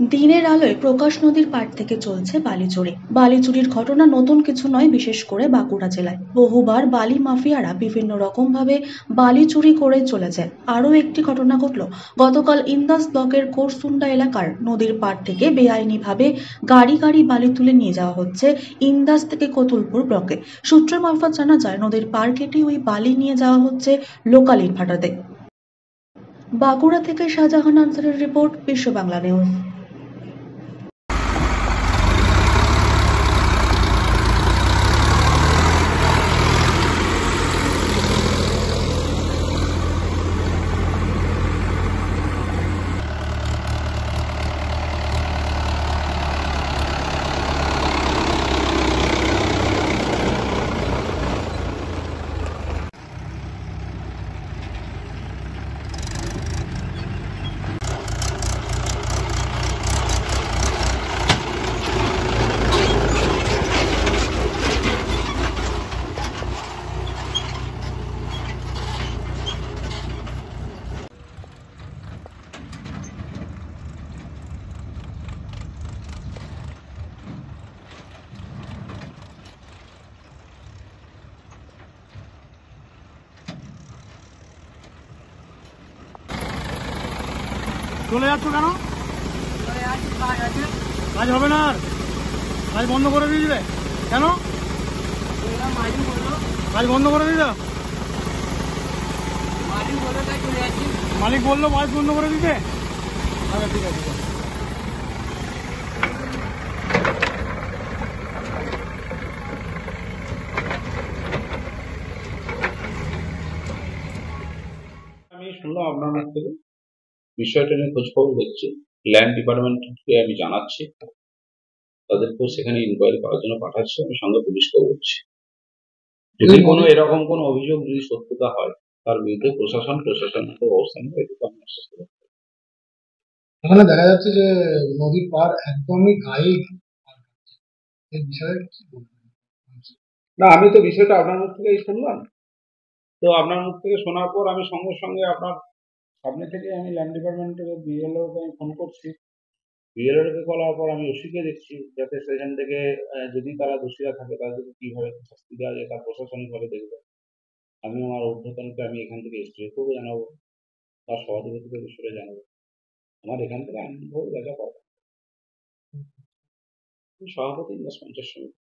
দিনের আলোয় প্রকাশ নদীর পাড় থেকে চলছে বালি চুরি। বালি চুরির ঘটনা নতুন কিছু নয়, বিশেষ করে বাঁকুড়া জেলায় বহুবার বালি মাফিয়ারা বিভিন্ন রকম ভাবে বালি চুরি করে চলেছে। আরও একটি ঘটনা ঘটল গতকাল ইন্দাস ব্লকের কোরসুন্ডা এলাকার নদীর পাড় থেকে বেআইনি ভাবে গাড়ি গাড়ি বালি তুলে নিয়ে যাওয়া হচ্ছে ইন্দাস থেকে কতুলপুর ব্লকে। সূত্র মারফত জানা যায়, নদীর পাড় কেটে ওই বালি নিয়ে যাওয়া হচ্ছে লোকাল ইটভাটাতে। বাঁকুড়া থেকে শাহজাহান আনসারের রিপোর্ট, বিশ্ব বাংলা নিউজ। চলে যাচ্ছ কেন? কাজ হবে না, আর কাজ বন্ধ করে দিয়ে দিলে কেন? কাজ বন্ধ করে দিল, মালিক বললো কাজ বন্ধ করে দিতে। আচ্ছা ঠিক আছে। আমি শুনলাম আপনার মুখ থেকে, বিষয়টা নিয়ে খোঁজ খবর হচ্ছে, ল্যান্ড ডিপার্টমেন্টকে আমি জানাচ্ছি, তাদেরকেও সেখানে ইনকোয়ারি করার জন্য পাঠাচ্ছি। আমি সঙ্গে পুলিশকেও বলছি, যদি কোনো এরকম কোনো অভিযোগ যদি সত্যতা হয়, তার বিরুদ্ধে প্রশাসন ব্যবস্থা নেবে। এটুকু আমি আশ্বাস করতে পারি। এখানে দেখা যাচ্ছে যে নদীর পাড় একদমই গায়ে, এই বিষয়ে কি বলবেন? না, আমি তো বিষয়টা আপনার মুখ থেকেই শুনলাম, তো আপনার মুখ থেকে শোনার পর আমি সঙ্গে সঙ্গে আপনার সামনে থেকে আমি ল্যান্ড ডিপার্টমেন্টের বিএলওকে আমি ফোন করছি। বিএলওকে করার পর আমি ওসিকে দেখছি, যাতে সেখান থেকে যদি তারা দোষীরা থাকে তাদেরকে কিভাবে শাস্তি দেওয়া যায় তা প্রশাসনিকভাবে দেখবে। আমি আমার ঊর্ধ্বতনকে আমি এখান থেকে এসডিওকেও জানাবো, তার সভাধিপতিকে বিষয়টা জানাবো। আমার এখান থেকে আইনভাবে দেখা পাবো। সভাপতি ইন্দাস পঞ্চায়েত সমিতি।